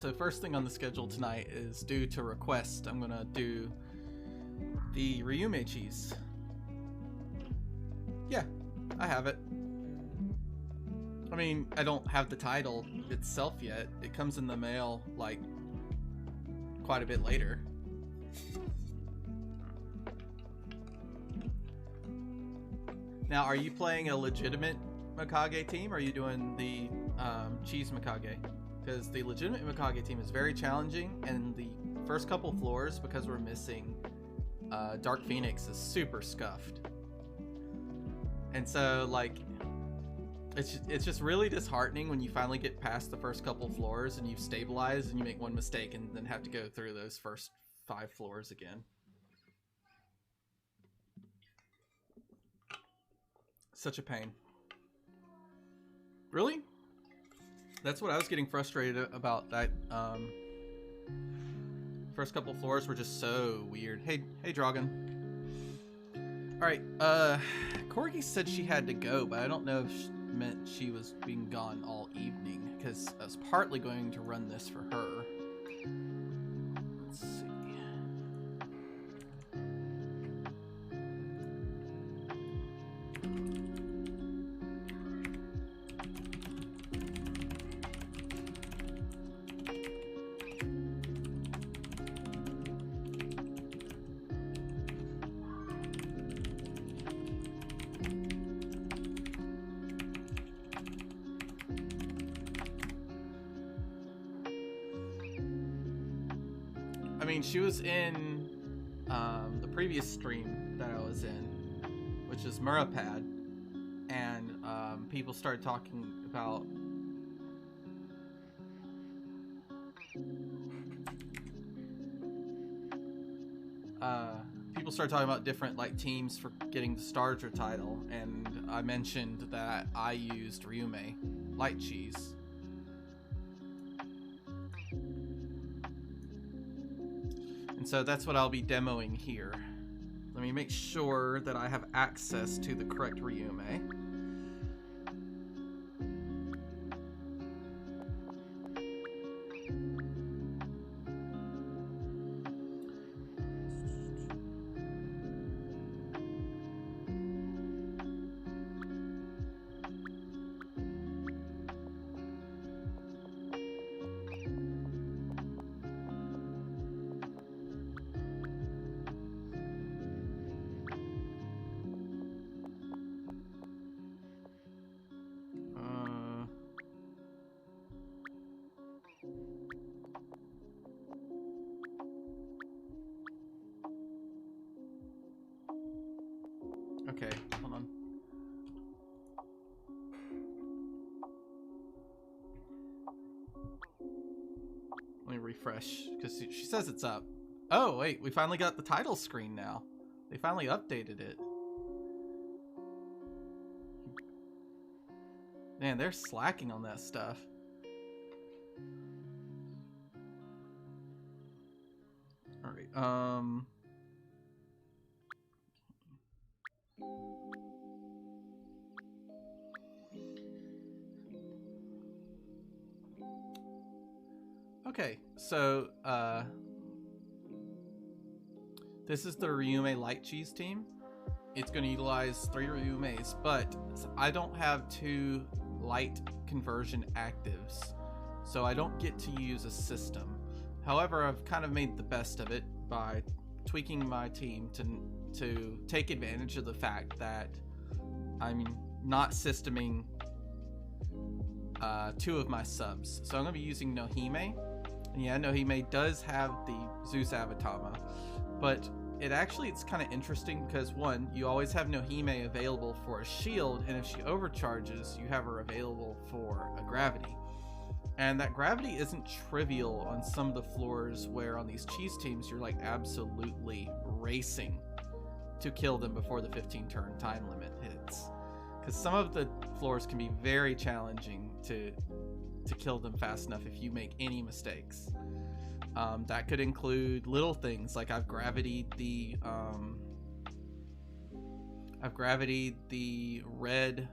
So first thing on the schedule tonight is due to request. I'm gonna do the Ryumei cheese. Yeah, I have it. I mean, I don't have the title itself yet. It comes in the mail like quite a bit later. Now, are you playing a legitimate Mikage team, or are you doing the cheese Mikage? Because the legitimate Mikage team is very challenging, and the first couple floors, because we're missing Dark Phoenix, is super scuffed. And so, like, it's just really disheartening when you finally get past the first couple floors and you've stabilized and you make one mistake and then have to go through those first 5 floors again. Such a pain. Really? That's what I was getting frustrated about. That first couple floors were just so weird. Hey Dragon. Alright, Corgi said she had to go, but I don't know if she meant she was being gone all evening, because I was partly going to run this for her. Let's see. I mean, she was in the previous stream that I was in, which is Murapad, and people started talking about different like teams for getting the Starter title, and I mentioned that I used Ryumei light cheese. And so that's what I'll be demoing here. Let me make sure that I have access to the correct Ryumei. Okay, hold on. Let me refresh, because she says it's up. Oh, wait, we finally got the title screen now. They finally updated it. Man, they're slacking on that stuff. Alright, okay, so, this is the Ryumei light cheese team. It's going to utilize 3 Ryumeis, but I don't have 2 light conversion actives, so I don't get to use a system. However, I've kind of made the best of it by tweaking my team to take advantage of the fact that I'm not systeming 2 of my subs. So I'm going to be using Nohime. And yeah, Nohime does have the Zeus Avatama, but it's kind of interesting because, one, you always have Nohime available for a shield, and if she overcharges, you have her available for a gravity. And that gravity isn't trivial on some of the floors where on these cheese teams you're like absolutely racing to kill them before the 15 turn time limit hits. Because some of the floors can be very challenging to kill them fast enough if you make any mistakes. That could include little things like I've gravitied the red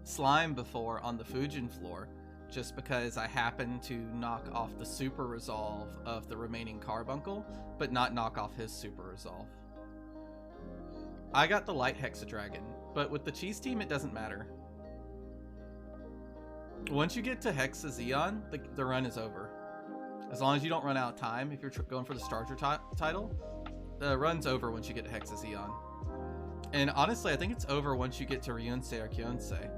slime before on the Fujin floor, just because I happen to knock off the super resolve of the remaining carbuncle, but not knock off his super resolve. I got the light hexadragon, but with the cheese team, it doesn't matter. Once you get to Hexa Xeon, the run is over. As long as you don't run out of time, if you're going for the starter title, the run's over once you get to Hexa Xeon. And honestly, I think it's over once you get to Ryumei or Kyonsei.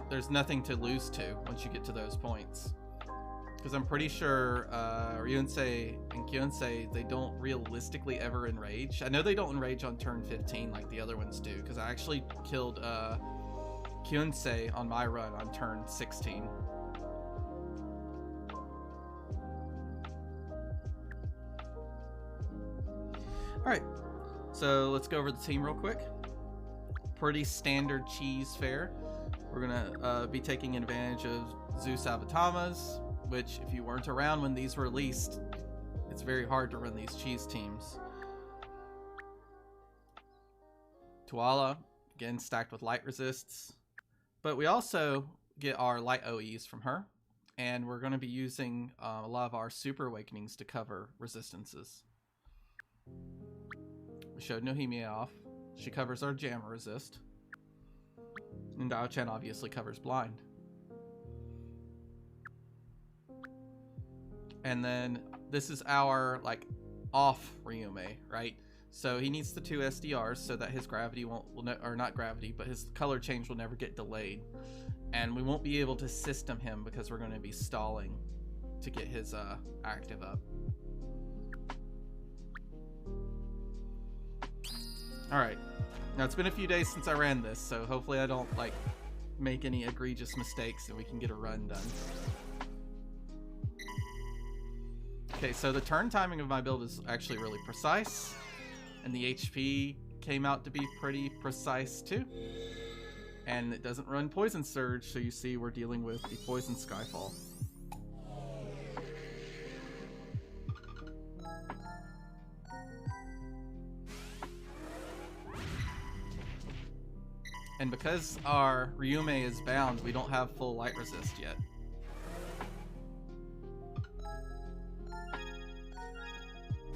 There's nothing to lose to once you get to those points. Because I'm pretty sure Ryumei and Kyonsei, they don't realistically ever enrage. I know they don't enrage on turn 15 like the other ones do, because I actually killed Kyonsei on my run on turn 16. Alright, so let's go over the team real quick. Pretty standard cheese fare. We're gonna be taking advantage of Zeus Avatamas, which if you weren't around when these were released, it's very hard to run these cheese teams. Tuala, again stacked with light resists. But we also get our light OEs from her, and we're going to be using a lot of our super awakenings to cover resistances. We showed Nohime off. She covers our jammer resist. And Dao-chan obviously covers blind. And then this is our like off Ryumei, right? So he needs the 2 SDRs so that his gravity or not gravity, but his color change will never get delayed. And we won't be able to system him because we're going to be stalling to get his active up. Alright, now it's been a few days since I ran this, so hopefully I don't like make any egregious mistakes and we can get a run done. Okay, so the turn timing of my build is actually really precise. And the HP came out to be pretty precise too. And it doesn't run Poison Surge, so you see we're dealing with the Poison Skyfall. And because our Ryumei is bound, we don't have full light resist yet.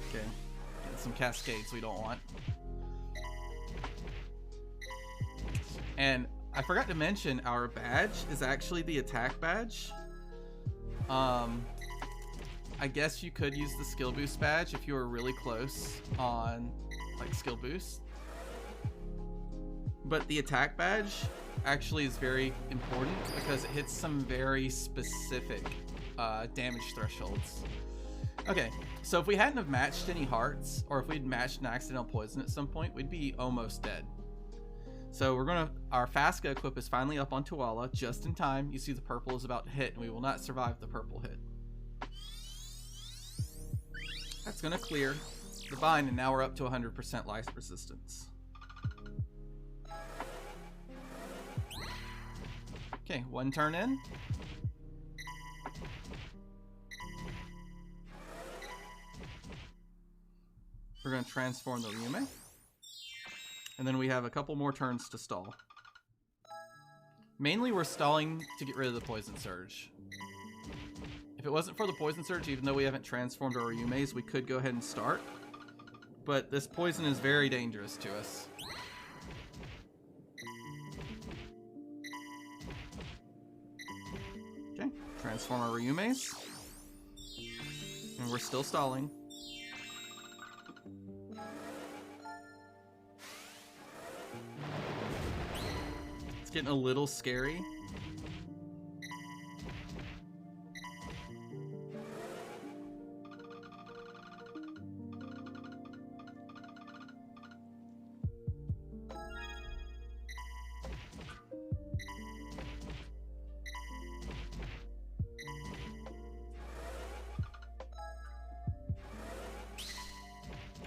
Okay. Some cascades we don't want. And I forgot to mention our badge is actually the attack badge. I guess you could use the skill boost badge if you were really close on like skill boost. But the attack badge actually is very important because it hits some very specific damage thresholds. Okay, so if we hadn't have matched any hearts, or if we'd matched an accidental poison at some point, we'd be almost dead. So our Fasca equip is finally up on Tuala, just in time. You see the purple is about to hit, and we will not survive the purple hit. That's gonna clear the bind, and now we're up to 100% life resistance. Okay, one turn in. We're going to transform the Ryumei. And then we have a couple more turns to stall. Mainly we're stalling to get rid of the Poison Surge. If it wasn't for the Poison Surge, even though we haven't transformed our Ryumeis, we could go ahead and start. But this poison is very dangerous to us. Okay, transform our Ryumeis. And we're still stalling. It's getting a little scary.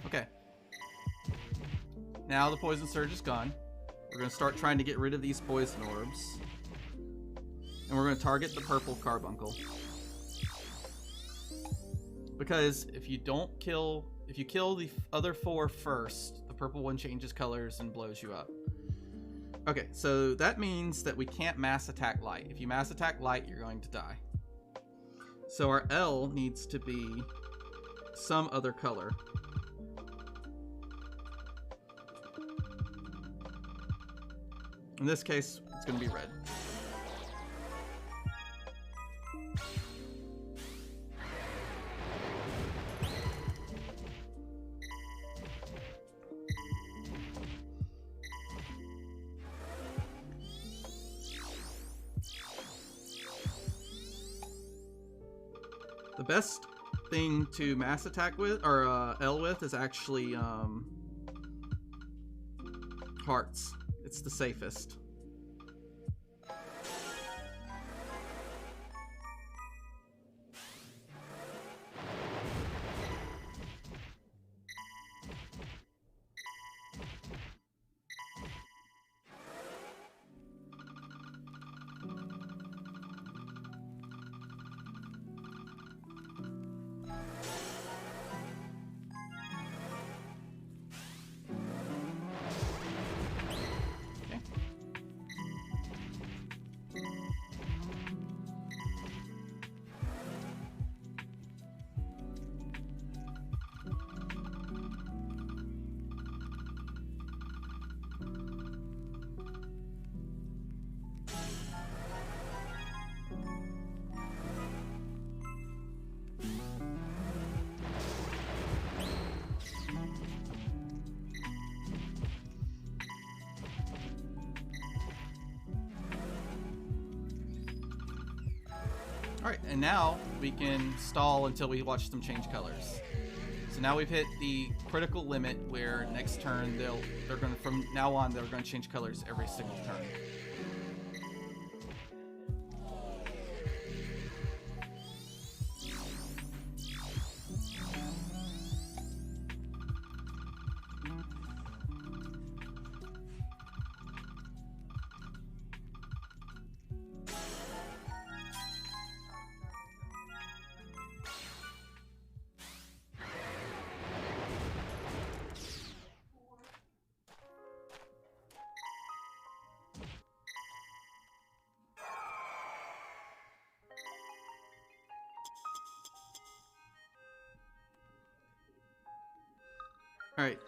Okay. Now the Poison Surge is gone. We're going to start trying to get rid of these poison orbs. And we're going to target the purple carbuncle. Because if you kill the other four first, the purple one changes colors and blows you up. Okay, so that means that we can't mass attack light. If you mass attack light, you're going to die. So our L needs to be some other color. In this case, it's going to be red. The best thing to mass attack with, or L with, is actually hearts. It's the safest. Alright, and now we can stall until we watch them change colors. So now we've hit the critical limit where next turn they're gonna, from now on, they're gonna change colors every single turn. Alright,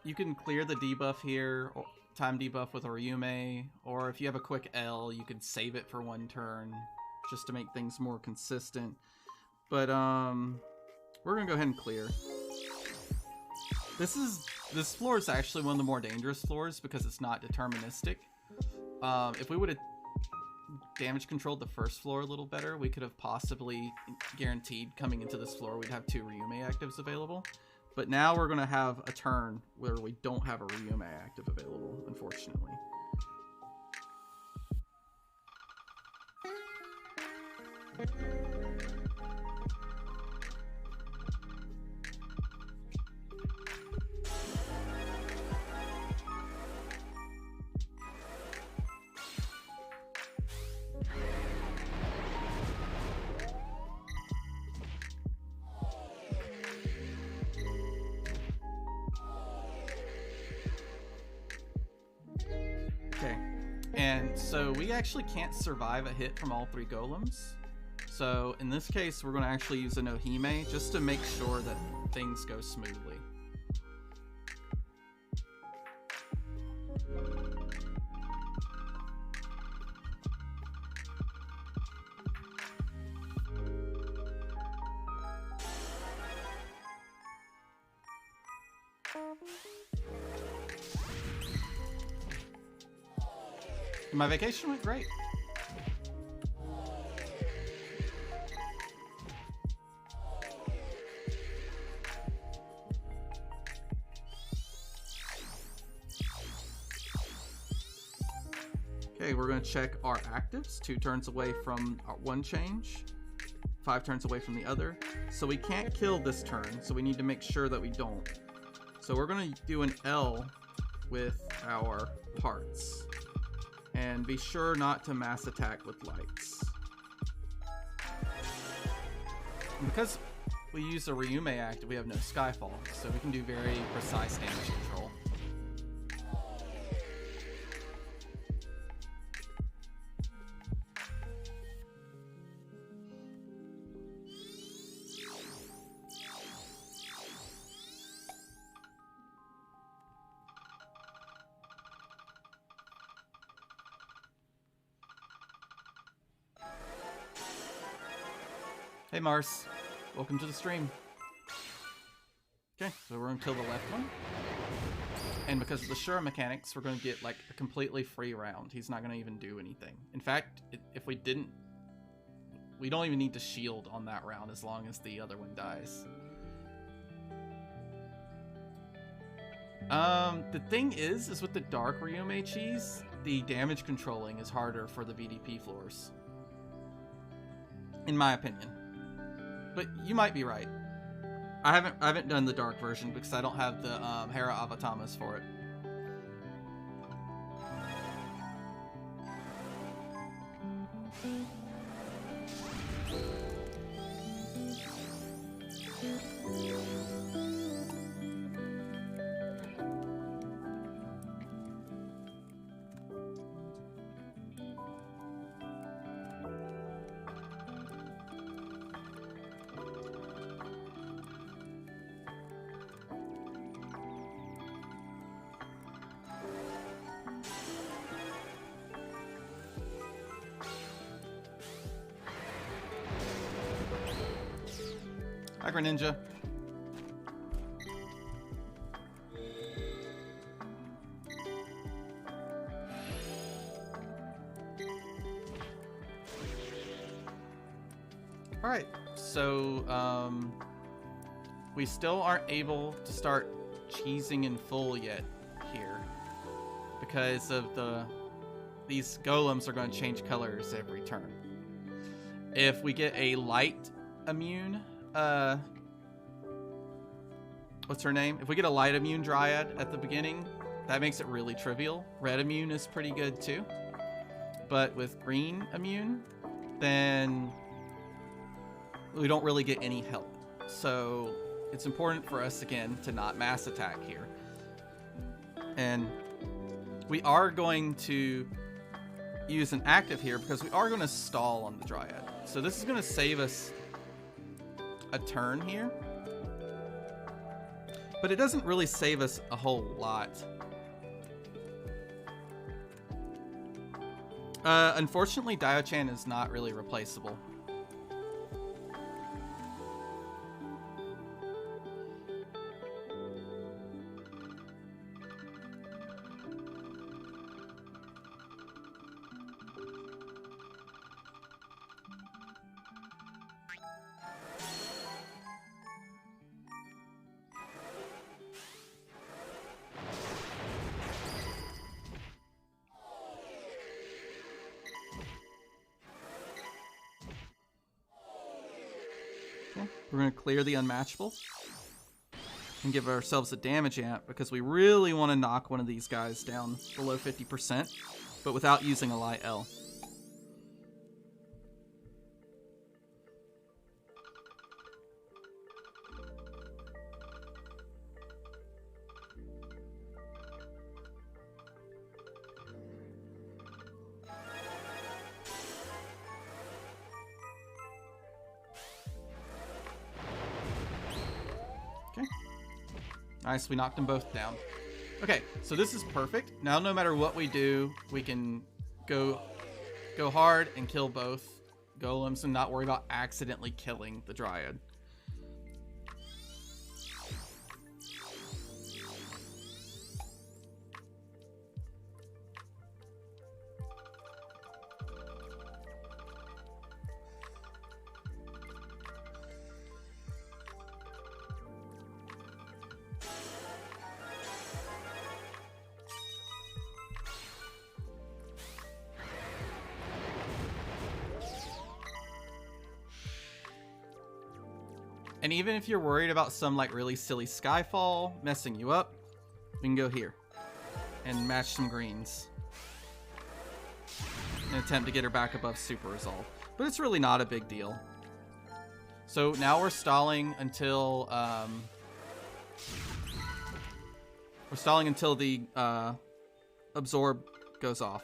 you can clear the debuff here, or time debuff with a Ryumei, or if you have a quick L, you can save it for one turn, just to make things more consistent. But, we're gonna go ahead and clear. This floor is actually one of the more dangerous floors because it's not deterministic. If we would have damage controlled the first floor a little better, we could have possibly guaranteed coming into this floor we'd have 2 Ryumei actives available. But now we're going to have a turn where we don't have a Ryumei active available, unfortunately. Okay, and so we actually can't survive a hit from all 3 golems. So in this case, we're going to actually use a Nohime just to make sure that things go smoothly. My vacation went great. Okay, we're going to check our actives. 2 turns away from our 1 change, 5 turns away from the other. So we can't kill this turn, so we need to make sure that we don't. So we're going to do an L with our hearts. And be sure not to mass attack with lights. And because we use a Ryumei active, we have no Skyfall, so we can do very precise damage control. Hey Mars, welcome to the stream. Okay, so we're gonna kill the left one. And because of the Shura mechanics, we're gonna get like a completely free round. He's not gonna even do anything. In fact, if we didn't, we don't even need to shield on that round as long as the other one dies. The thing is with the Dark Ryumei cheese, the damage controlling is harder for the VDP floors. In my opinion. But you might be right. I haven't done the dark version because I don't have the Hera Avatamas for it. Hi, Greninja. Alright, so we still aren't able to start cheesing in full yet here because of these golems are going to change colors every turn. If we get a light immune, what's her name? If we get a light immune Dryad at the beginning, that makes it really trivial. Red immune is pretty good too. But with green immune, then we don't really get any help. So it's important for us, again, to not mass attack here. And we are going to use an active here because we are going to stall on the Dryad. So this is going to save us a turn here, but it doesn't really save us a whole lot. Unfortunately, Dio-chan is not really replaceable. We're going to clear the unmatchable and give ourselves a damage amp because we really want to knock one of these guys down below 50%, but without using a light L. Nice, we knocked them both down. Okay, so this is perfect. Now no matter what we do, we can go hard and kill both golems and not worry about accidentally killing the Dryad. And even if you're worried about some like really silly Skyfall messing you up, we can go here and match some greens and attempt to get her back above Super Resolve. But it's really not a big deal. So now we're stalling until the absorb goes off.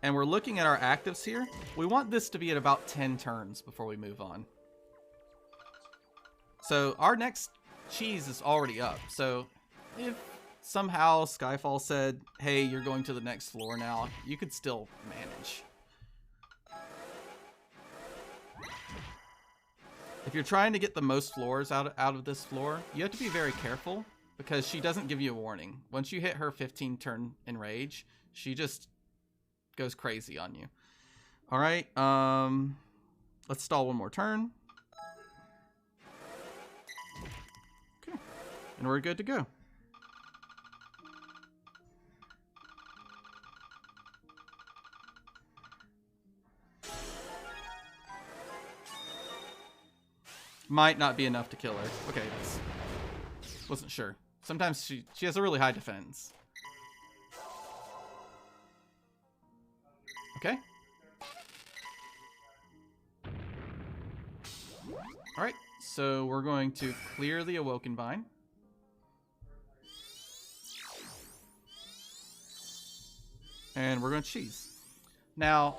And we're looking at our actives here. We want this to be at about 10 turns before we move on. So our next cheese is already up. So if somehow Skyfall said, hey, you're going to the next floor now, you could still manage. If you're trying to get the most floors out of this floor, you have to be very careful because she doesn't give you a warning. Once you hit her 15 turn enrage, she just goes crazy on you. All right, let's stall one more turn. Okay, and we're good to go. Might not be enough to kill her. Okay, wasn't sure. Sometimes she has a really high defense. Okay. All right, so we're going to clear the Awoken Vine. And we're going to cheese. Now,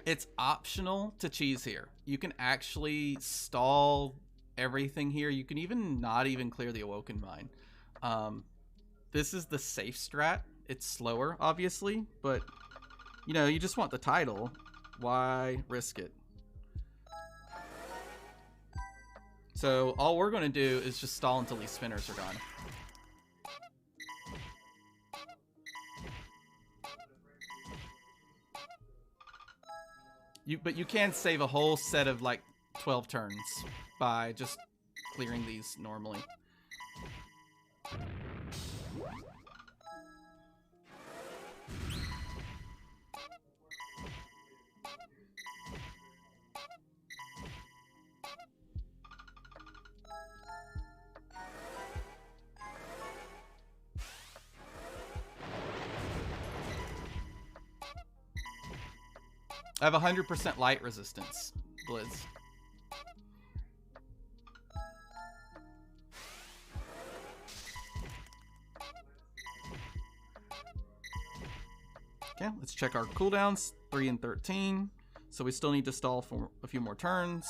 it's optional to cheese here. You can actually stall everything here. You can even not even clear the Awoken Vine. This is the safe strat. It's slower, obviously, but, you know, you just want the title. Why risk it? So all we're going to do is just stall until these spinners are gone. But you can save a whole set of like 12 turns by just clearing these normally. I have 100% light resistance, Blizz. Okay, let's check our cooldowns. 3 and 13. So we still need to stall for a few more turns.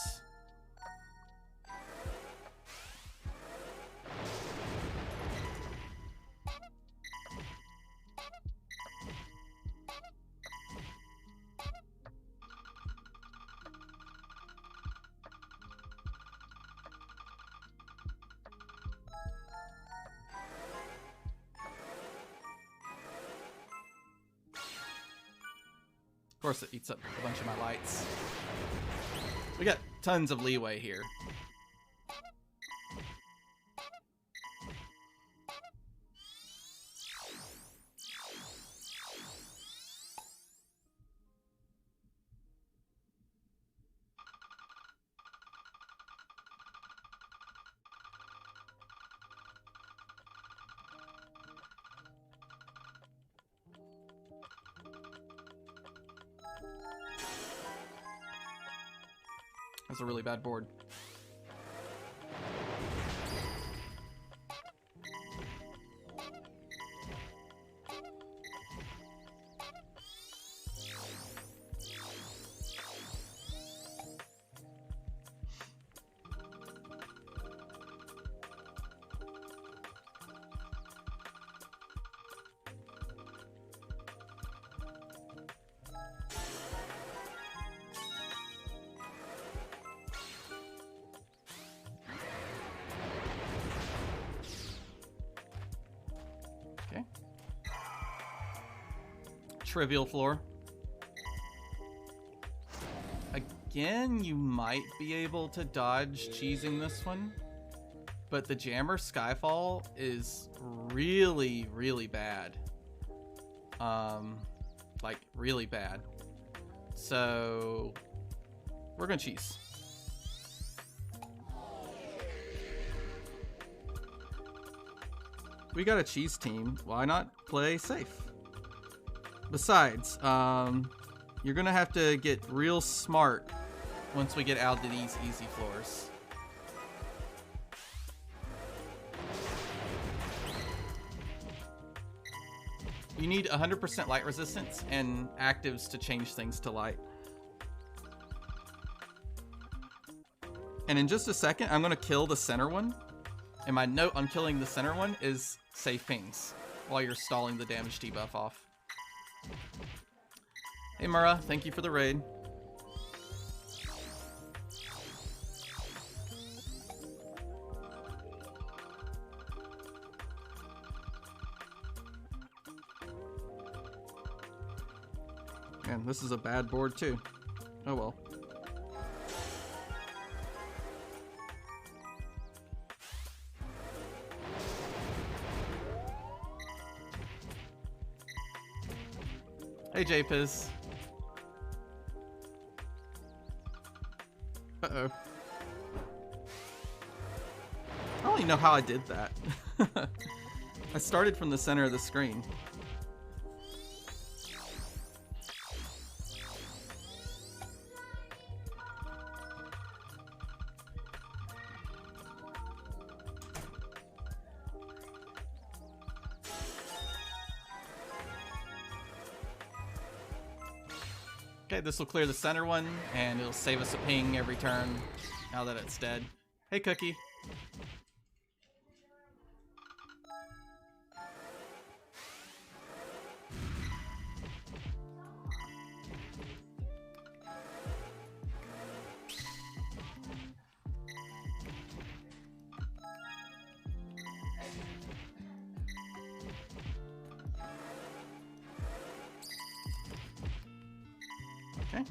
Of course, it eats up a bunch of my lights. We got tons of leeway here. That's a really bad board. Okay. Trivial floor. Again, you might be able to dodge cheesing this one, but the Jammer Skyfall is really, really bad. Like, really bad. So, we're gonna cheese. We got a cheese team. Why not play safe? Besides, you're gonna have to get real smart once we get out to these easy floors. You need 100% light resistance and actives to change things to light. And in just a second, I'm gonna kill the center one. And my note on killing the center one is save pings while you're stalling the damage debuff off. Hey Mura, thank you for the raid. And this is a bad board too. Oh well. Hey, JPiz. Uh-oh. I don't even know how I did that. I started from the center of the screen. Okay, this will clear the center one, and it'll save us a ping every turn now that it's dead. Hey, Cookie. Okay.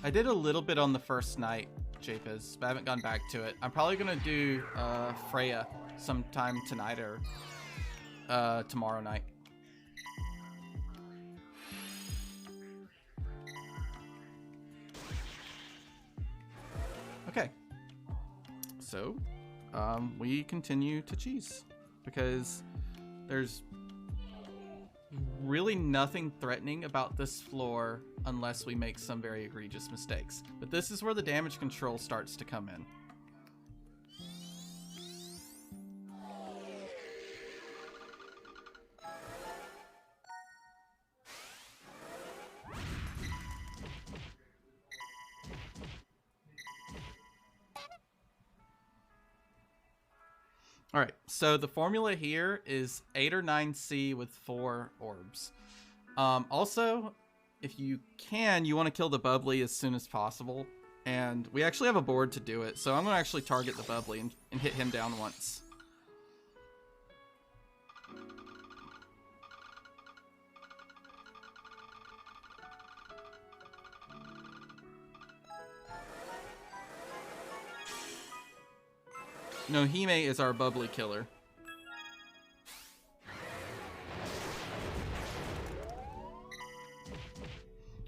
I did a little bit on the first night, JPiz, but I haven't gone back to it. I'm probably gonna do Freya sometime tonight or tomorrow night. Okay, so we continue to cheese because there's really nothing threatening about this floor unless we make some very egregious mistakes. But this is where the damage control starts to come in. All right, so the formula here is 8 or 9C with 4 orbs. Also, if you can, you want to kill the bubbly as soon as possible. And we actually have a board to do it, so I'm going to actually target the bubbly and hit him down once. No, Ryumei is our bubbly killer.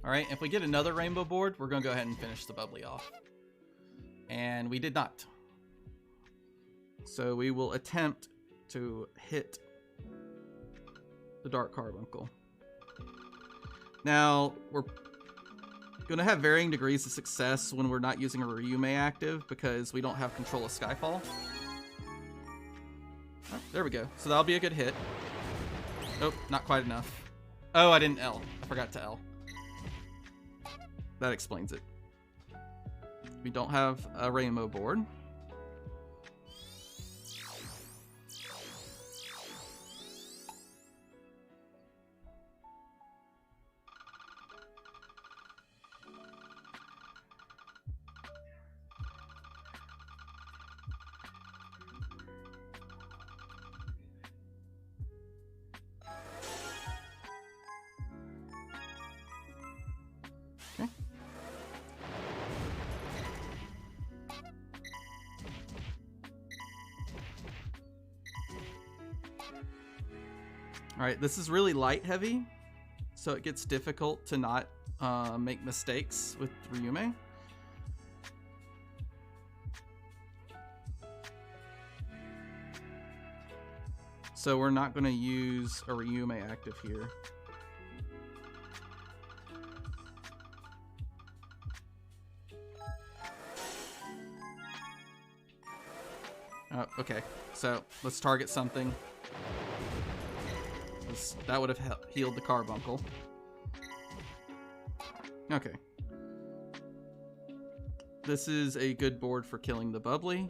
Alright, if we get another rainbow board, we're going to go ahead and finish the bubbly off. And we did not. So we will attempt to hit the Dark Carbuncle. Now, we're going to have varying degrees of success when we're not using a Ryumei active because we don't have control of Skyfall. Oh, there we go. So that'll be a good hit. Nope, not quite enough. Oh, I didn't L. I forgot to L. That explains it. We don't have a rainbow board. Okay. All right, this is really light heavy, so it gets difficult to not make mistakes with Ryumei. So we're not going to use a Ryumei active here. Okay, so let's target something. That would have healed the carbuncle. Okay. This is a good board for killing the bubbly.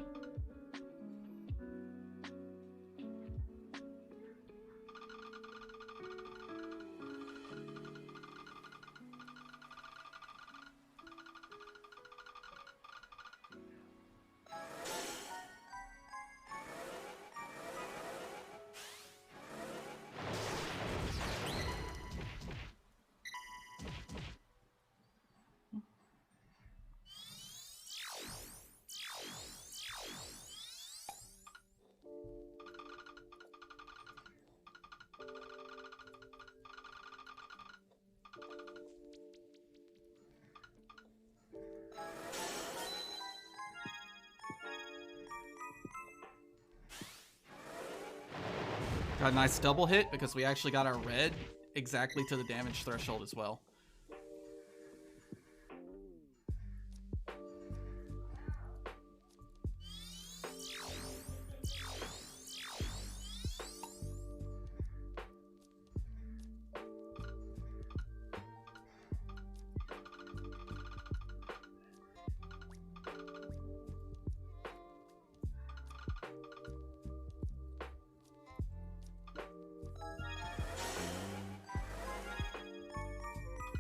Got a nice double hit because we actually got our red exactly to the damage threshold as well.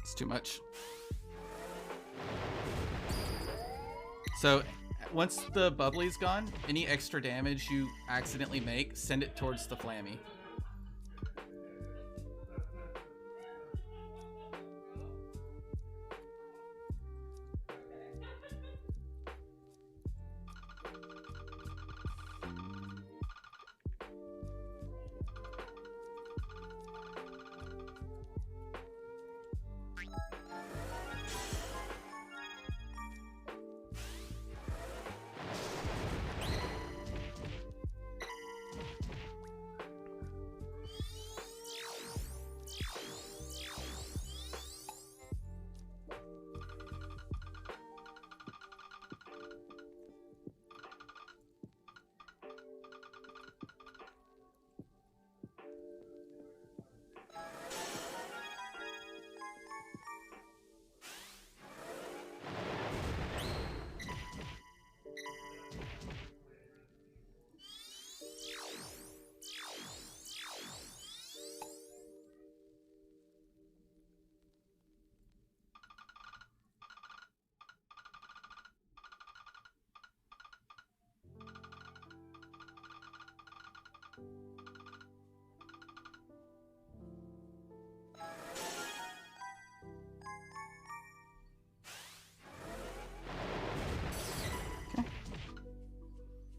It's too much. So once the bubbly's gone, any extra damage you accidentally make, send it towards the flammy.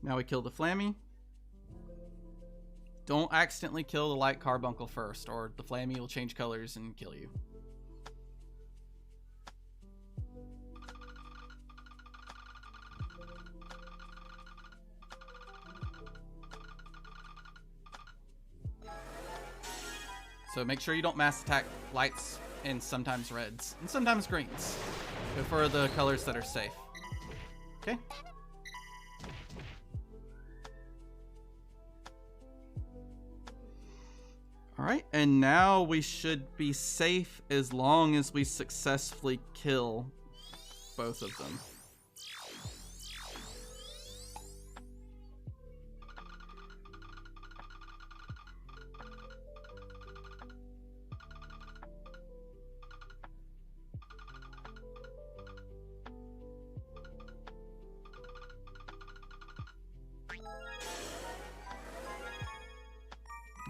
Now we kill the flammy. Don't accidentally kill the light carbuncle first, or the flammy will change colors and kill you. So make sure you don't mass attack lights and sometimes reds and sometimes greens. Go for the colors that are safe. Okay. All right, and now we should be safe as long as we successfully kill both of them.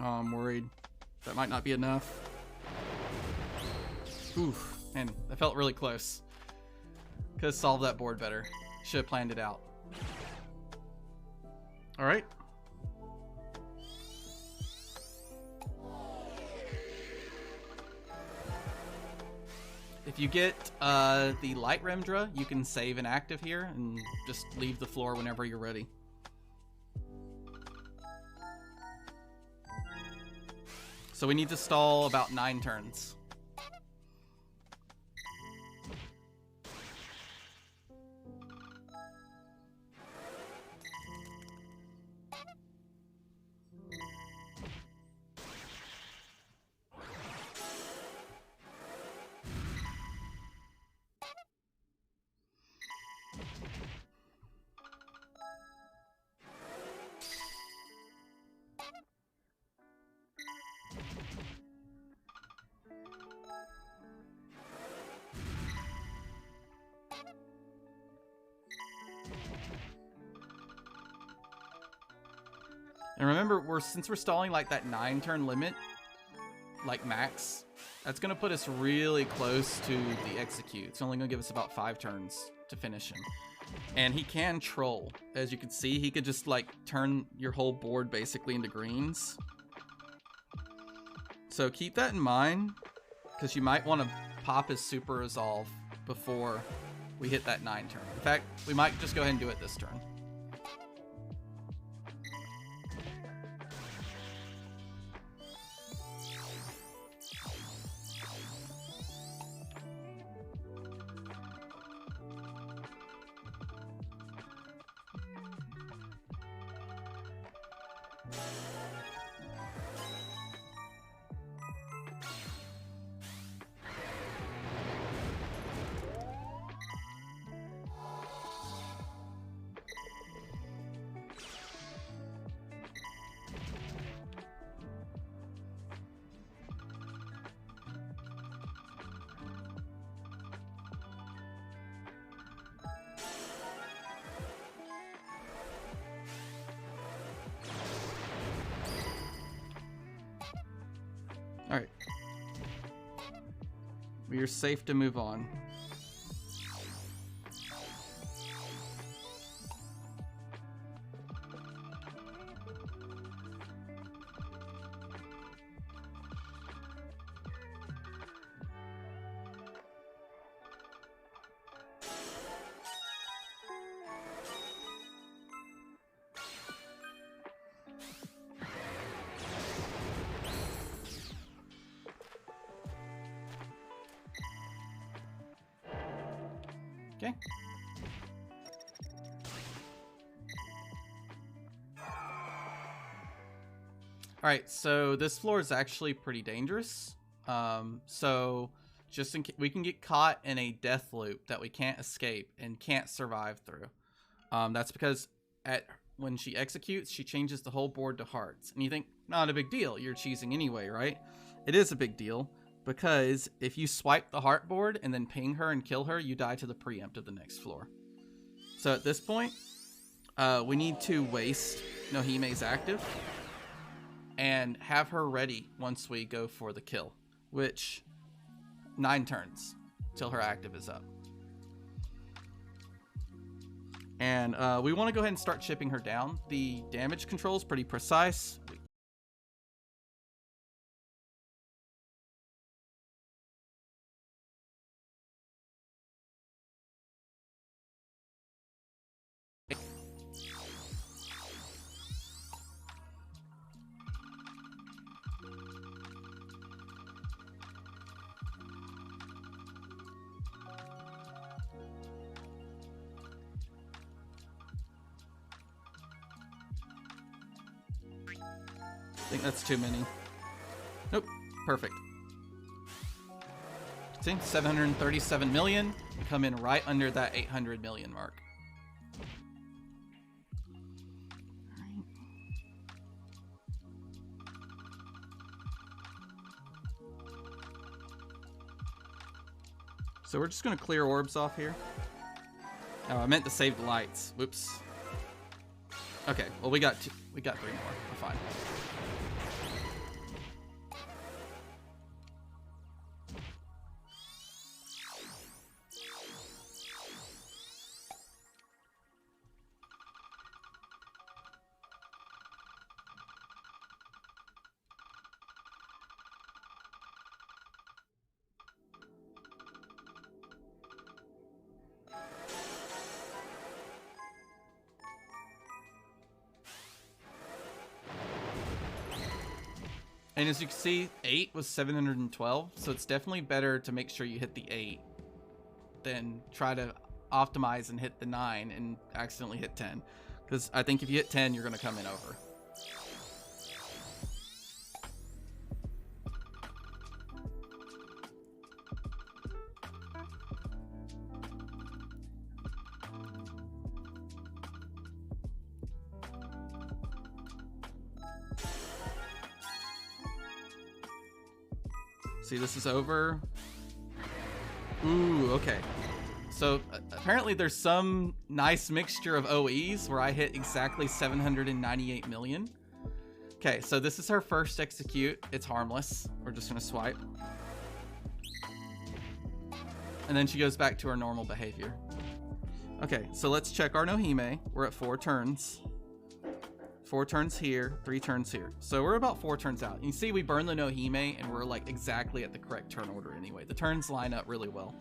Oh, I'm worried. That might not be enough. Oof, man, that felt really close. Could have solved that board better. Should have planned it out. All right. If you get the Light Remdra, you can save an active here and just leave the floor whenever you're ready. So we need to stall about 9 turns. And remember, since we're stalling like that 9-turn limit, like max, that's gonna put us really close to the execute. It's only gonna give us about 5 turns to finish him. And he can troll. As you can see, he could just like turn your whole board basically into greens. So keep that in mind, because you might want to pop his super resolve before we hit that 9 turn. In fact, we might just go ahead and do it this turn. Alright. We are safe to move on. Okay. Alright, so this floor is actually pretty dangerous. So just in case we can get caught in a death loop that we can't escape and can't survive through. That's because when she executes, she changes the whole board to hearts. And you think, not a big deal, you're cheesing anyway, right? It is a big deal, because if you swipe the heart board and then ping her and kill her, you die to the preempt of the next floor. So at this point, we need to waste Nohime's active and have her ready once we go for the kill, which 9 turns till her active is up. And we want to go ahead and start chipping her down. The damage control is pretty precise. I think that's too many. Nope. Perfect. See, 737 million. We come in right under that 800 million mark. Alright. So we're just going to clear orbs off here. Oh, I meant to save the lights. Whoops. Okay, well we got 3 more. We're fine. And as you can see, 8 was 712, so it's definitely better to make sure you hit the 8 than try to optimize and hit the 9 and accidentally hit 10. Because I think if you hit 10, you're going to come in over. See, this is over. Ooh, okay. So apparently there's some nice mixture of OEs where I hit exactly 798 million. Okay, so this is her first execute. It's harmless. We're just gonna swipe. And then she goes back to her normal behavior. Okay, so let's check our Nohime. We're at 4 turns. 4 turns here, 3 turns here. So we're about 4 turns out. You can see we burn the Nohime and we're like exactly at the correct turn order anyway. The turns line up really well.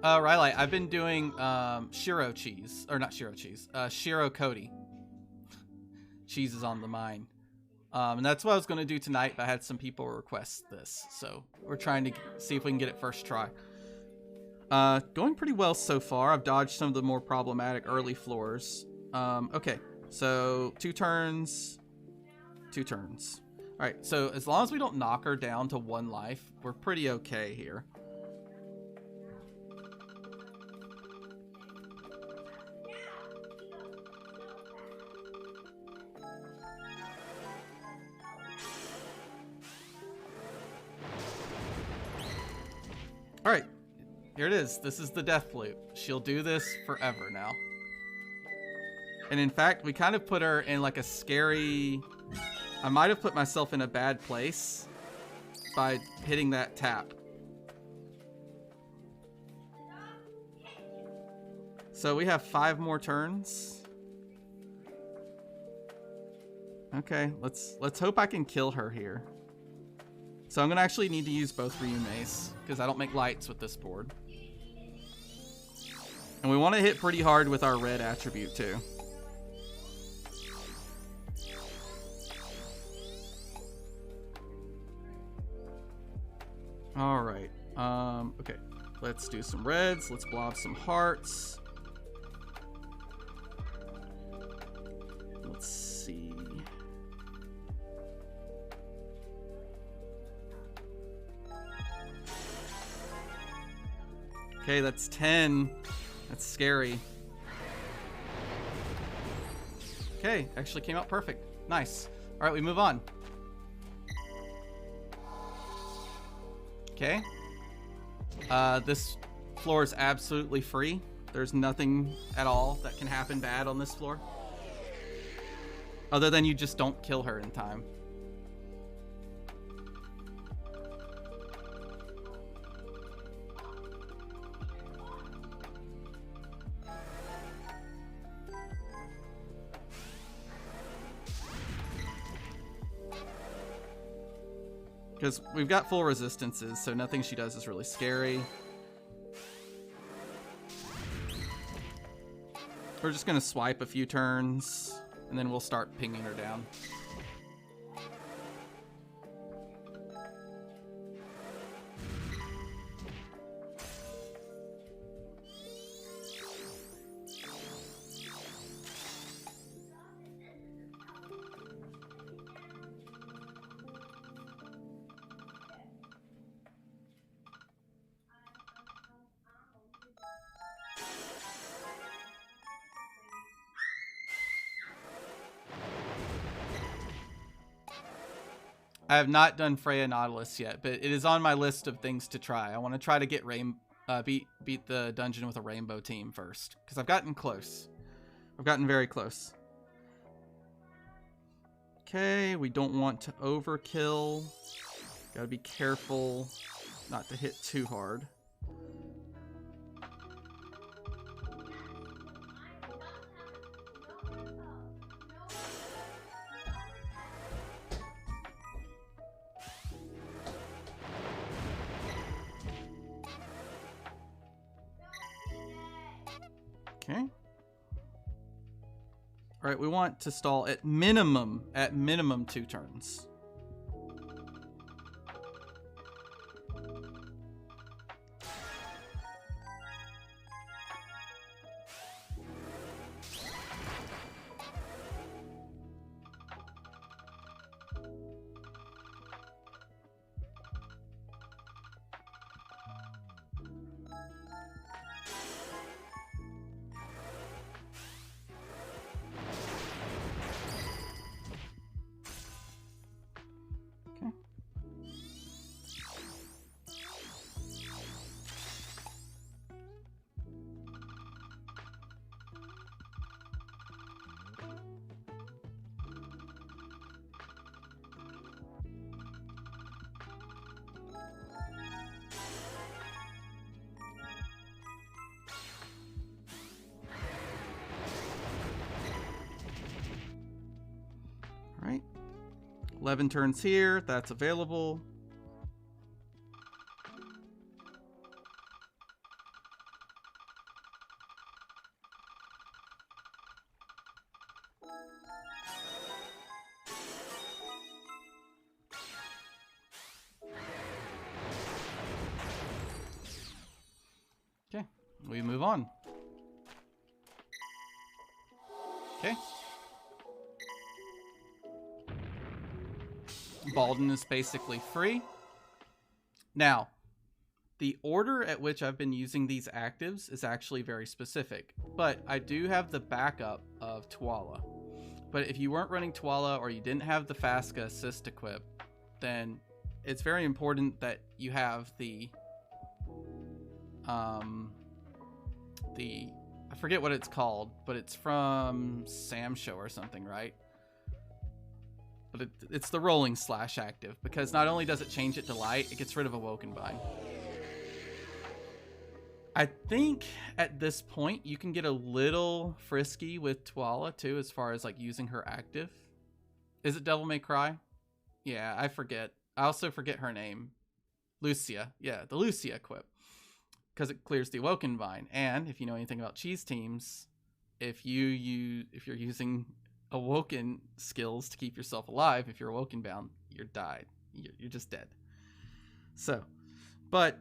Ryumei, I've been doing Shiro cheese, or not Shiro cheese, Shiro Cody. Cheese is on the mind. And that's what I was going to do tonight, but I had some people request this. So we're trying to see if we can get it first try. Going pretty well so far. I've dodged some of the more problematic early floors. Okay, so 2 turns, 2 turns. All right, so as long as we don't knock her down to 1 life, we're pretty okay here. All right, here it is. This is the death loop. She'll do this forever now. And in fact, we kind of put her in like a scary... I might have put myself in a bad place by hitting that tap. So we have 5 more turns. Okay, let's hope I can kill her here. So I'm gonna actually need to use both Ryumeis because I don't make lights with this board. And we want to hit pretty hard with our red attribute too. All right. Okay. Let's do some reds. Let's blob some hearts. Let's see. Okay, that's 10. That's scary. Okay, actually came out perfect. Nice. All right, we move on. Okay. This floor is absolutely free. There's nothing at all that can happen bad on this floor. Other than you just don't kill her in time. Because we've got full resistances, so nothing she does is really scary. We're just going to swipe a few turns, and then we'll start pinging her down. I have not done Freya Nautilus yet, but it is on my list of things to try. I want to try to get beat the dungeon with a rainbow team first, because I've gotten close. I've gotten very close. Okay, we don't want to overkill. Gotta be careful not to hit too hard. Okay. All right, we want to stall at minimum 2 turns. All right. 11 turns here. That's available. Okay, we move on. Okay. Baldwin is basically free. Now, the order at which I've been using these actives is actually very specific, but I do have the backup of Tuala. But if you weren't running Tuala or you didn't have the Fasca assist equip, then it's very important that you have the I forget what it's called, but it's from Sam Show or something, right? But it's the rolling slash active, because not only does it change it to light, it gets rid of Awoken Vine. I think at this point you can get a little frisky with Tuala too, as far as like using her active. Is it Devil May Cry? Yeah, I forget. I also forget her name. Lucia. Yeah, the Lucia equip. Because it clears the Awoken Vine. And if you know anything about cheese teams, if you're using Awoken skills to keep yourself alive, if you're Awoken bound, you're died. You're just dead. So, but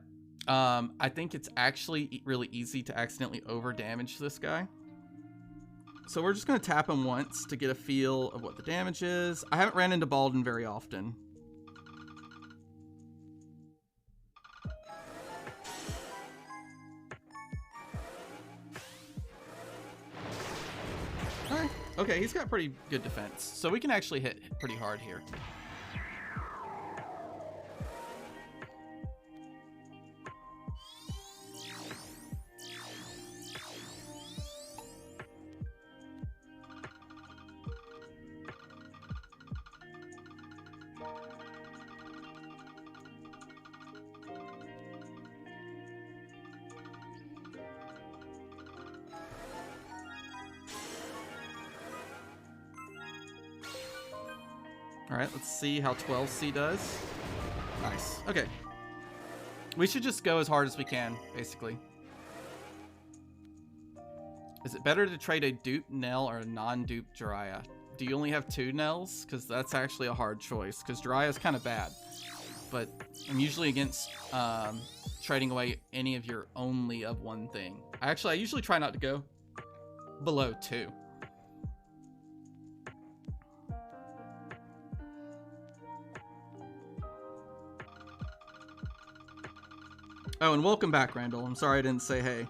I think it's actually really easy to accidentally over damage this guy. So we're just going to tap him once to get a feel of what the damage is. I haven't ran into Baldwin very often. Alright. Okay, he's got pretty good defense. So we can actually hit pretty hard here. Alright, let's see how 12C does. Nice. Okay. We should just go as hard as we can, basically. Is it better to trade a dupe Nell or a non-dupe Jiraiya? Do you only have 2 Nells? Because that's actually a hard choice, because Jiraiya's kind of bad. But I'm usually against trading away any of your only of one thing. I usually try not to go below 2. Oh, and welcome back, Randall. I'm sorry I didn't say hey.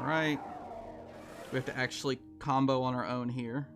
Alright. We have to actually combo on our own here.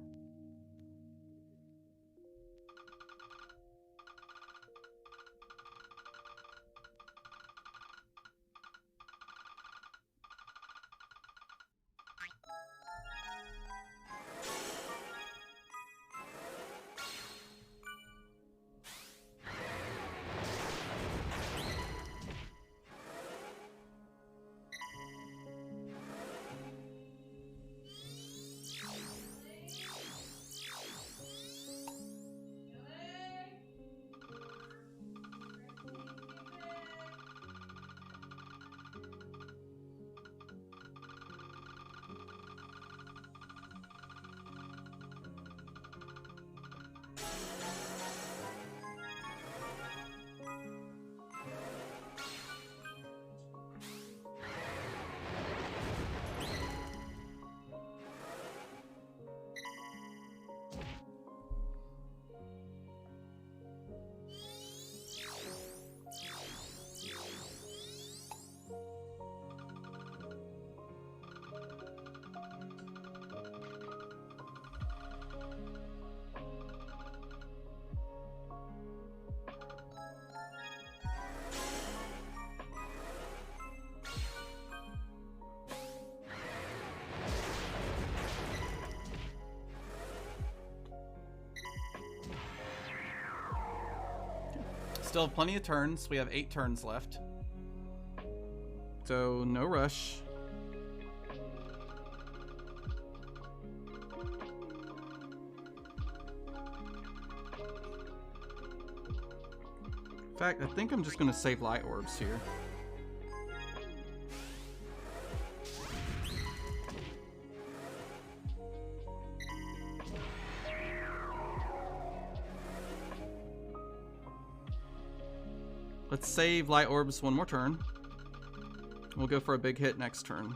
Still have plenty of turns. We have 8 turns left. So, no rush. In fact, I think I'm just going to save light orbs here. Let's save light orbs one more turn. We'll go for a big hit next turn.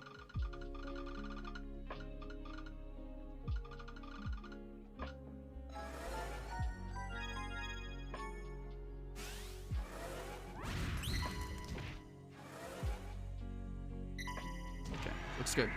Okay, looks good.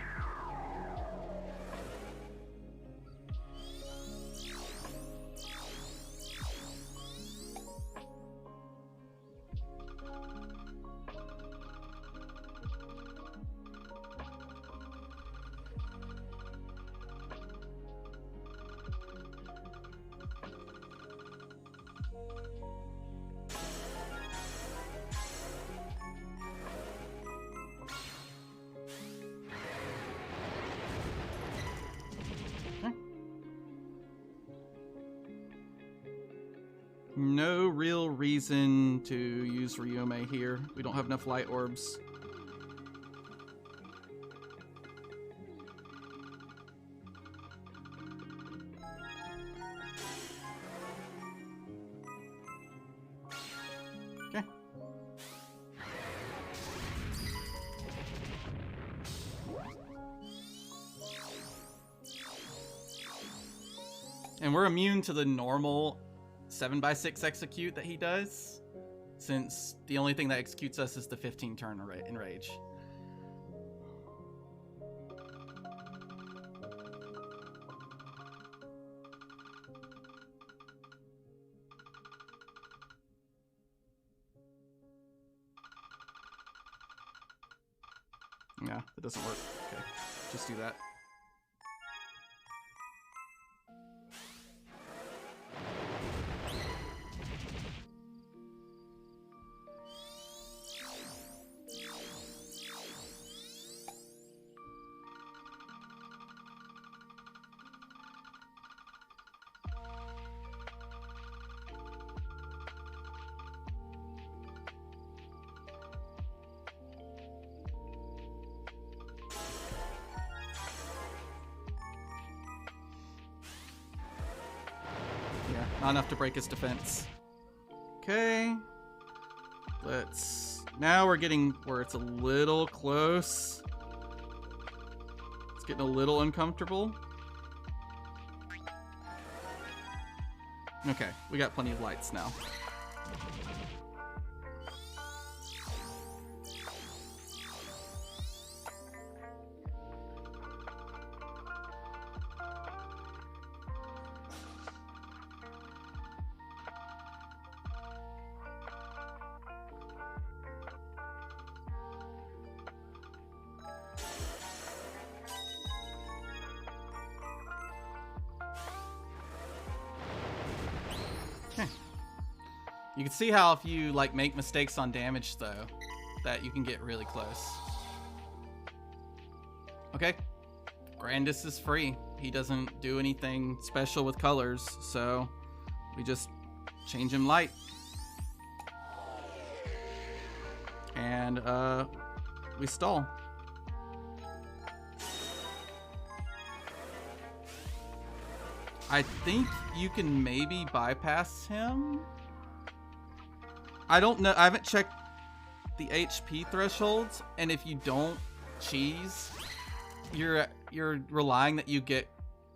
No real reason to use Ryumei here. We don't have enough light orbs. Okay. And we're immune to the normal 7x6 execute that he does, since the only thing that executes us is the 15 turn enrage. Yeah, that doesn't work. Okay, just do that. Not enough to break his defense. Okay. Now we're getting where it's a little close. It's getting a little uncomfortable. Okay, we got plenty of lights now. You can see how if you like make mistakes on damage though, that you can get really close. Okay, Grandis is free. He doesn't do anything special with colors, so we just change him light. And we stall. I think you can maybe bypass him. I don't know. I haven't checked the HP thresholds, and if you don't cheese, you're relying that you get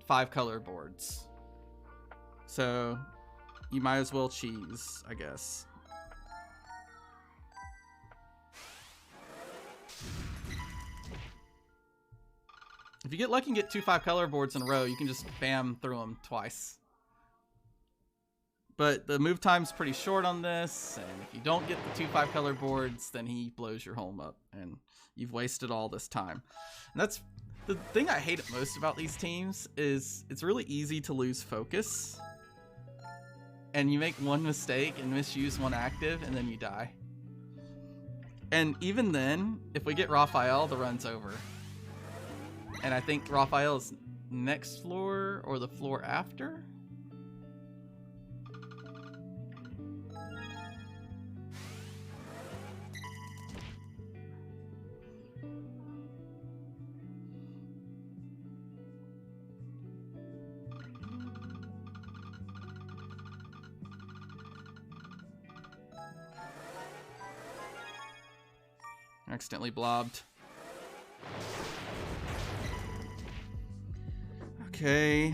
5 color boards. So you might as well cheese, I guess. If you get lucky and get 2 5 color boards in a row, you can just bam through them twice. But the move time's pretty short on this, and if you don't get the 2 5 color boards, then he blows your home up, and you've wasted all this time. And that's the thing I hate most about these teams is it's really easy to lose focus, and you make one mistake and misuse one active, and then you die. And even then, if we get Raphael, the run's over. And I think Raphael is next floor or the floor after. Accidentally blobbed. Okay.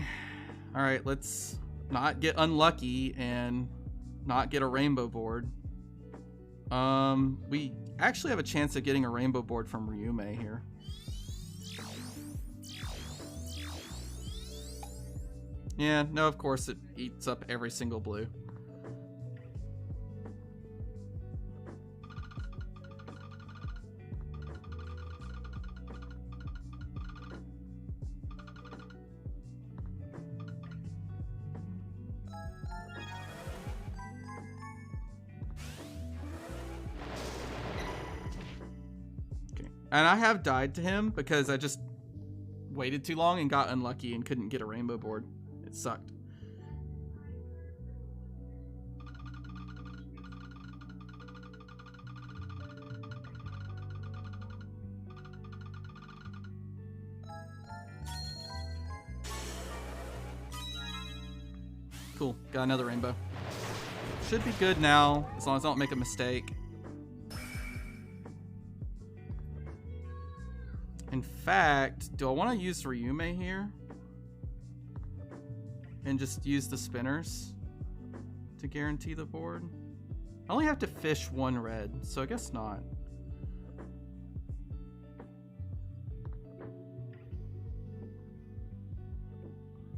Alright, let's not get unlucky and not get a rainbow board. We actually have a chance of getting a rainbow board from Ryumei here. Yeah, no, of course it eats up every single blue. And I have died to him because I just waited too long and got unlucky and couldn't get a rainbow board. It sucked. Cool, got another rainbow. Should be good now, as long as I don't make a mistake. In fact, do I want to use Ryumei here? And just use the spinners to guarantee the board? I only have to fish 1 red, so I guess not.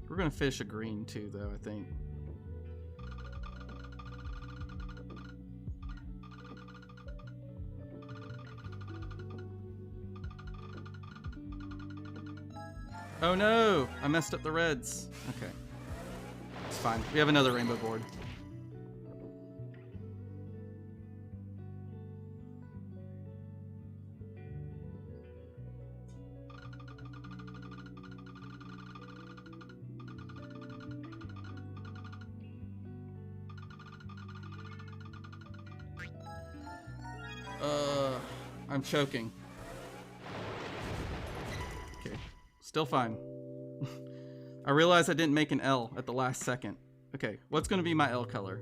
We're gonna fish a green too, though, I think. Oh no! I messed up the reds. Okay. It's fine. We have another rainbow board. I'm choking. Okay. Still fine. I realized I didn't make an L at the last second. Okay, what's going to be my L color?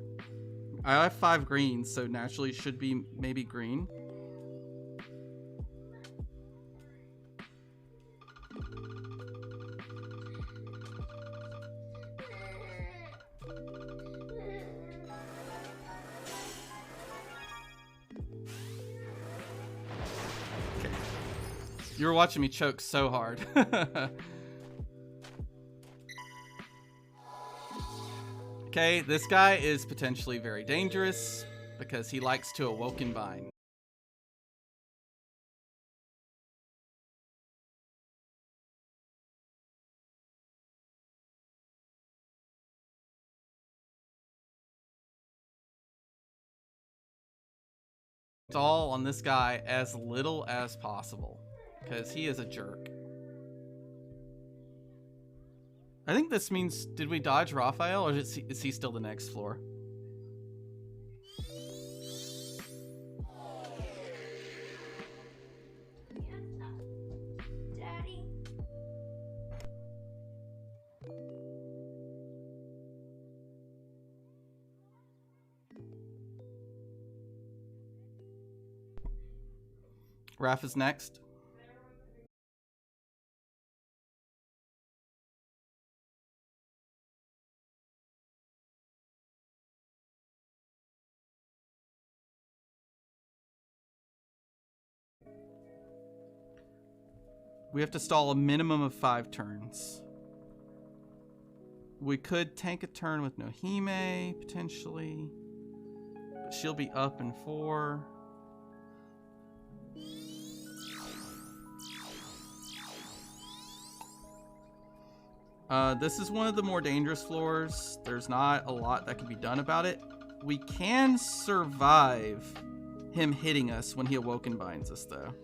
I have 5 greens, so naturally it should be maybe green. Okay. You were watching me choke so hard. Okay, this guy is potentially very dangerous because he likes to awoken bind. Stall on this guy as little as possible, because he is a jerk. I think this means, did we dodge Raphael, or is he still the next floor? Daddy. Raph is next. We have to stall a minimum of 5 turns. We could tank a turn with Nohime, potentially. But she'll be up in 4. This is one of the more dangerous floors. There's not a lot that can be done about it. We can survive him hitting us when he awoken binds us, though.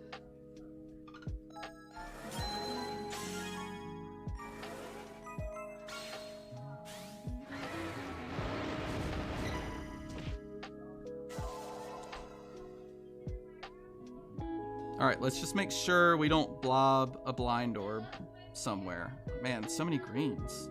Alright, let's just make sure we don't blob a blind orb somewhere. Man, so many greens.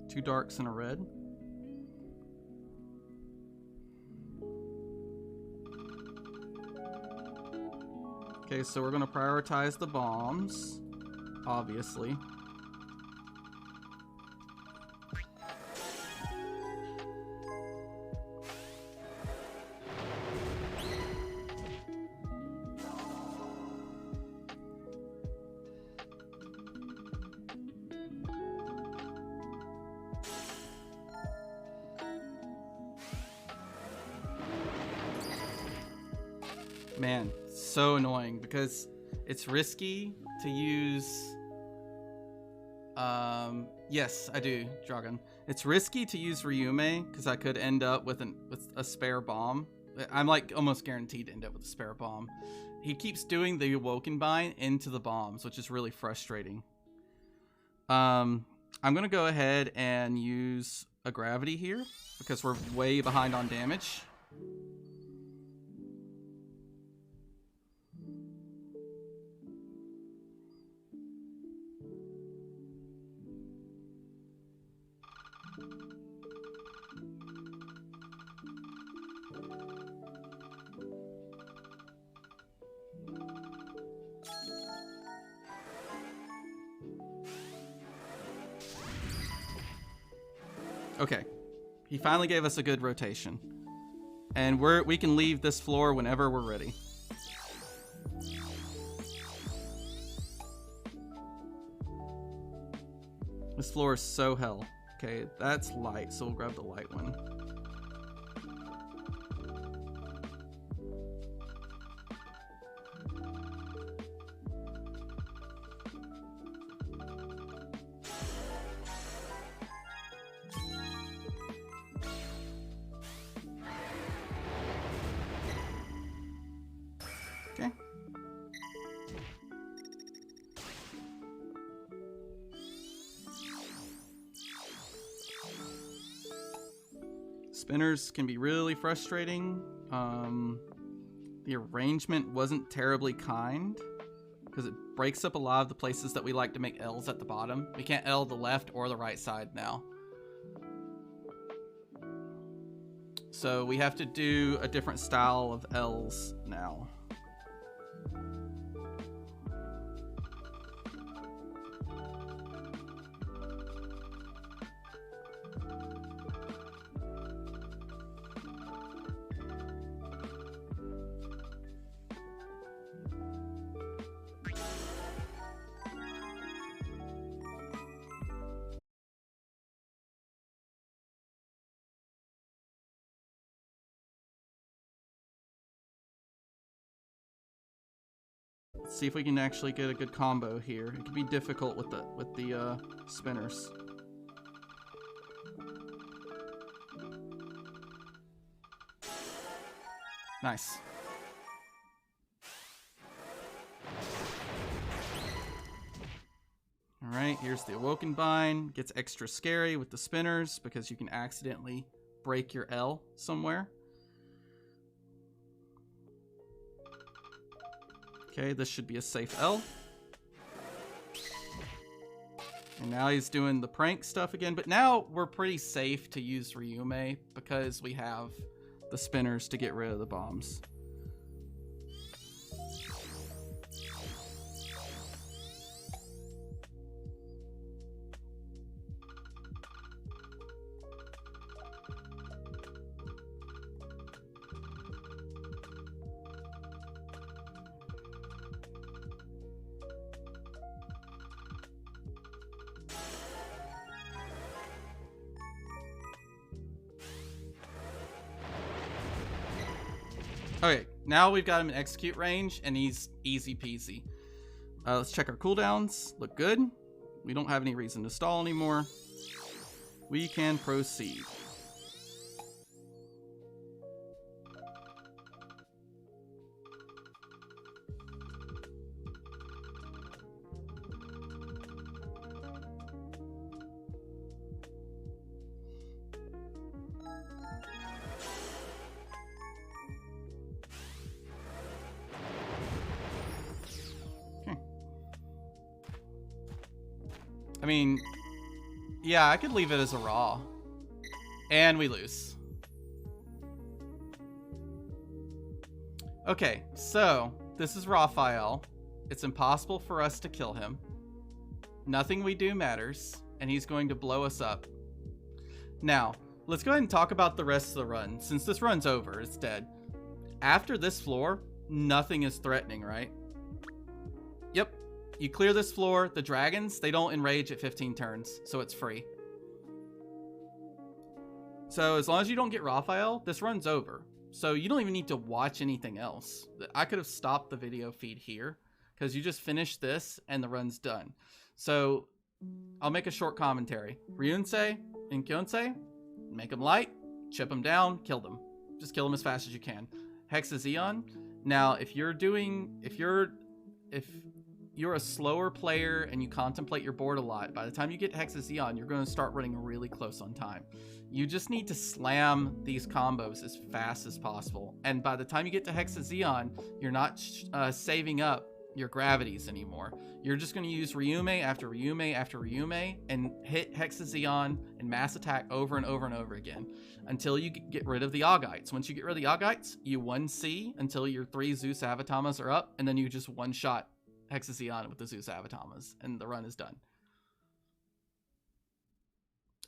Two darks and a red. Okay, so we're gonna prioritize the bombs, obviously. Man, so annoying because it's risky to use. Yes, I do, Dragon. It's risky to use Ryumei because I could end up with a spare bomb. I'm like almost guaranteed to end up with a spare bomb. He keeps doing the Awoken Bind into the bombs, which is really frustrating. I'm gonna go ahead and use a gravity here because we're way behind on damage. Okay, he finally gave us a good rotation, and we can leave this floor whenever we're ready. This floor is so hell. Okay, that's light, so we'll grab the light one. Okay. Spinners can be really frustrating. The arrangement wasn't terribly kind because it breaks up a lot of the places that we like to make L's at the bottom. We can't L the left or the right side now. So we have to do a different style of L's now. Let's see if we can actually get a good combo here. It can be difficult with the spinners. Nice. Alright, here's the Awoken Bind. Gets extra scary with the spinners because you can accidentally break your L somewhere. Okay, this should be a safe L. And now he's doing the prank stuff again, but now we're pretty safe to use Ryumei because we have the spinners to get rid of the bombs. Okay, now we've got him in execute range, and he's easy peasy. Let's check our cooldowns. Look good. We don't have any reason to stall anymore. We can proceed. I mean, yeah, I could leave it as a raw. And we lose. Okay, so this is Raphael. It's impossible for us to kill him. Nothing we do matters, and he's going to blow us up. Now, let's go ahead and talk about the rest of the run. Since this run's over, it's dead. After this floor, nothing is threatening, right? Yep. You clear this floor, the dragons, they don't enrage at 15 turns, so it's free. So as long as you don't get Raphael, this run's over. So you don't even need to watch anything else. I could have stopped the video feed here, because you just finished this, and the run's done. So I'll make a short commentary. Ryumei and Kyonsei, make them light, chip them down, kill them. Just kill them as fast as you can. Hexazeon. Now, if you're a slower player and you contemplate your board a lot, by the time you get to Hexazeon, you're going to start running really close on time. You just need to slam these combos as fast as possible. And by the time you get to Hexazeon, you're not saving up your gravities anymore. You're just going to use Ryumei after Ryumei after Ryumei and hit Hexazeon and mass attack over and over and over again until you get rid of the Augites. Once you get rid of the Augites, you 1C until your 3 Zeus Avatamas are up, and then you just one-shot Hexazeon with the Zeus Avatamas, and the run is done.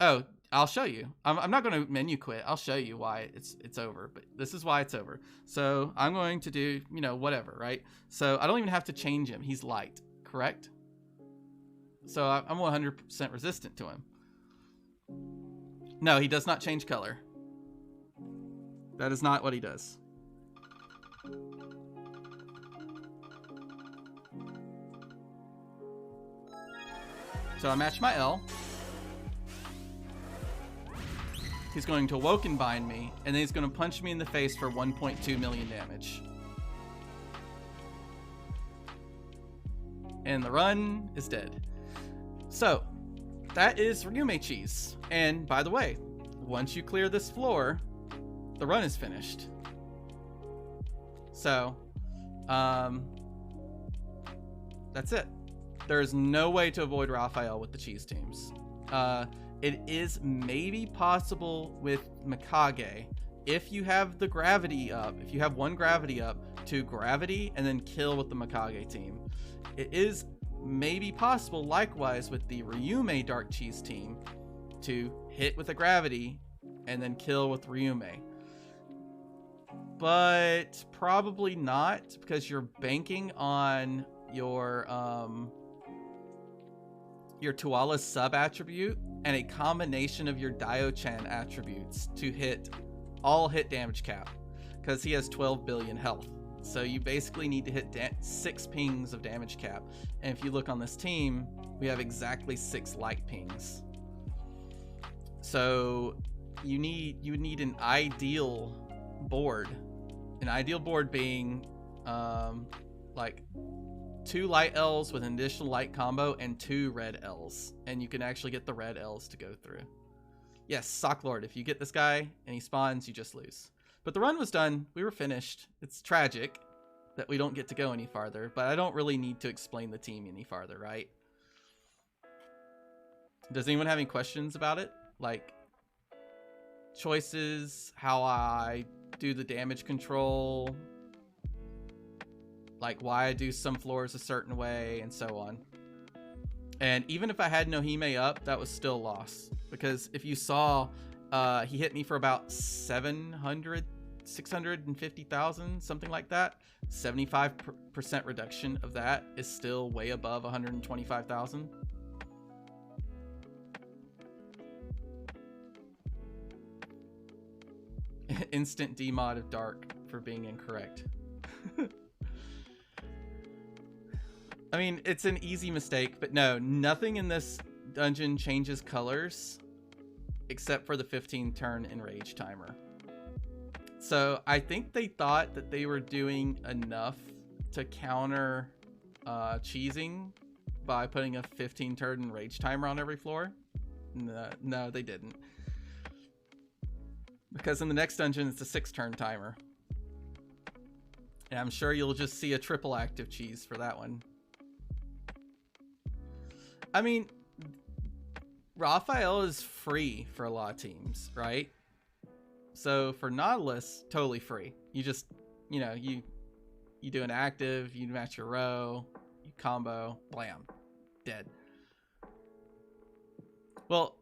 Oh, I'll show you. I'm not going to menu quit. I'll show you why it's over, but this is why it's over. So I'm going to do, whatever, right? So I don't even have to change him. He's light, correct? So I'm 100% resistant to him. No, he does not change color. That is not what he does. So I match my L. He's going to Awoken Bind me, and then he's going to punch me in the face for 1.2 million damage. And the run is dead. So, that is Ryumei cheese. And by the way, once you clear this floor, the run is finished. So, that's it. There is no way to avoid Raphael with the cheese teams. It is maybe possible with Mikage if you have the gravity up. If you have 1 gravity up to gravity and then kill with the Mikage team. It is maybe possible likewise with the Ryumei Dark Cheese team to hit with a gravity and then kill with Ryumei. But probably not, because you're banking on your Tuala's sub-attribute and a combination of your Dio-chan attributes to hit all hit damage cap, because he has 12 billion health. So you basically need to hit 6 pings of damage cap. And if you look on this team, we have exactly 6 light pings. So you would need an ideal board. An ideal board being like 2 light L's with an additional light combo and 2 red L's. And you can actually get the red L's to go through. Yes, Sock Lord. If you get this guy and he spawns, you just lose. But the run was done. We were finished. It's tragic that we don't get to go any farther, but I don't really need to explain the team any farther, right? Does anyone have any questions about it? Like choices, how I do the damage control, like why I do some floors a certain way, and so on. And even if I had Nohime up, that was still a loss. Because if you saw, he hit me for about 650,000, something like that. 75% reduction of that is still way above 125,000. Instant demod of dark for being incorrect. I mean, it's an easy mistake, but no, nothing in this dungeon changes colors except for the 15 turn enrage timer. So I think they thought that they were doing enough to counter cheesing by putting a 15 turn enrage timer on every floor. No, they didn't. Because in the next dungeon, it's a 6 turn timer. And I'm sure you'll just see a triple active cheese for that one. I mean, Raphael is free for a lot of teams, right? So for Nautilus, totally free. You just, you know, you do an active, you match your row, you combo, blam, dead. Well,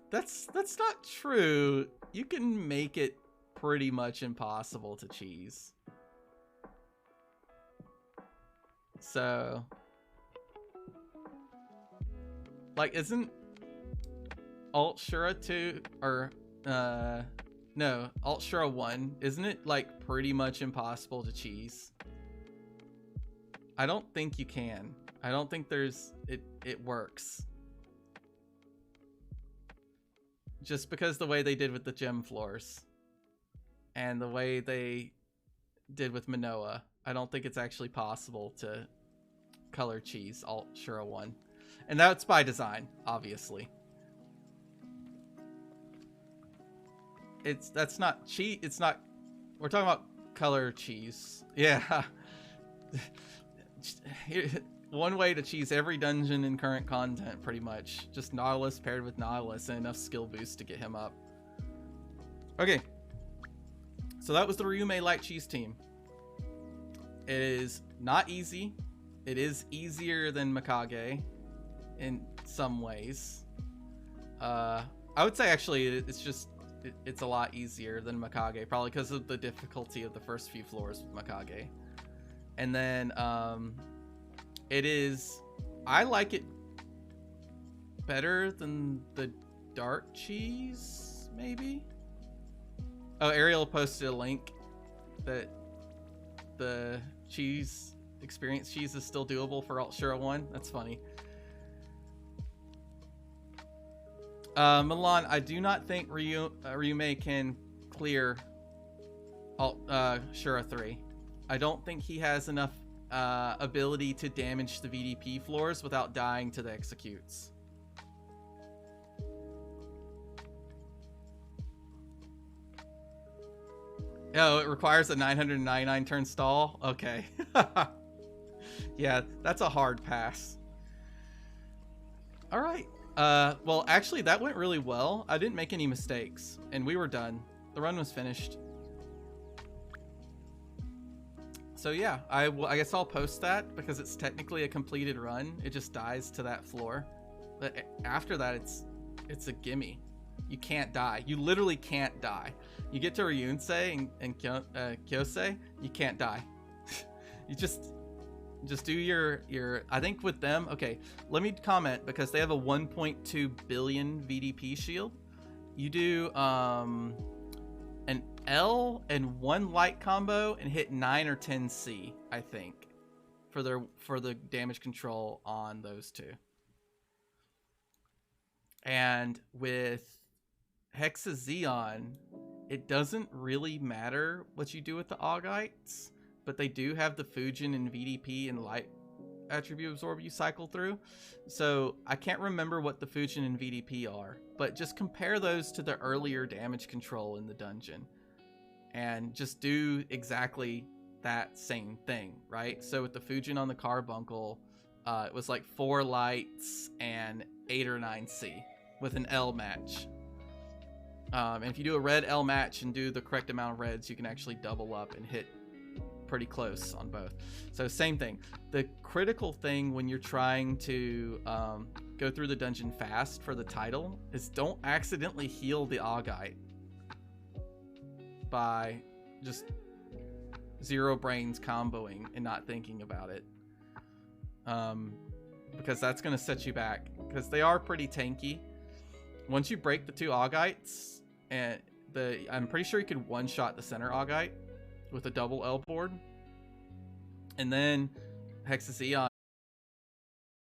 that's not true. You can make it pretty much impossible to cheese. So, like, isn't Alt Shura 2 or no, Alt Shura 1, isn't it like pretty much impossible to cheese? I don't think you can. I don't think it works. Just because the way they did with the gem floors and the way they did with Manoa, I don't think it's actually possible to color cheese Alt Shura 1. And that's by design, obviously. That's not cheat. It's not. We're talking about color cheese. Yeah. One way to cheese every dungeon in current content, pretty much. Just Nautilus paired with Nautilus and enough skill boost to get him up. Okay. So that was the Ryumei Light Cheese team. It is not easy. It is easier than Mikage in some ways. I would say actually it's a lot easier than Mikage, probably because of the difficulty of the first few floors with Mikage. And then I like it better than the dark cheese, maybe. Oh, Ariel posted a link that the cheese experience cheese is still doable for Alt Shura 1. That's funny. Milan, I do not think Ryumei can clear Alt Shura 3. I don't think he has enough ability to damage the VDP floors without dying to the executes. Oh, it requires a 999 turn stall? Okay. Yeah, that's a hard pass. All right. Well, actually, that went really well. I didn't make any mistakes, and we were done. The run was finished. So yeah, I guess I'll post that because it's technically a completed run. It just dies to that floor. But after that, it's a gimme. You can't die. You literally can't die. You get to Ryumei and Kyosei, you can't die. You just do your I think with them, okay, let me comment because they have a 1.2 billion VDP shield. You do an L and 1 light combo and hit 9 or 10 C, I think, for the damage control on those two. And with Hexazeon, it doesn't really matter what you do with the Augites, but they do have the Fujin and VDP and light attribute absorb you cycle through. So I can't remember what the Fujin and VDP are, but just compare those to the earlier damage control in the dungeon and just do exactly that same thing, right? So with the Fujin on the Carbuncle, it was like 4 lights and 8 or 9 C with an L match. And if you do a red L match and do the correct amount of reds, you can actually double up and hit pretty close on both. So same thing. The critical thing when you're trying to go through the dungeon fast for the title is don't accidentally heal the Augite by just zero brains comboing and not thinking about it, because that's going to set you back, because they are pretty tanky. Once you break the 2 Augites, and I'm pretty sure you could one-shot the center Augite with a double L board, and then Hexazeon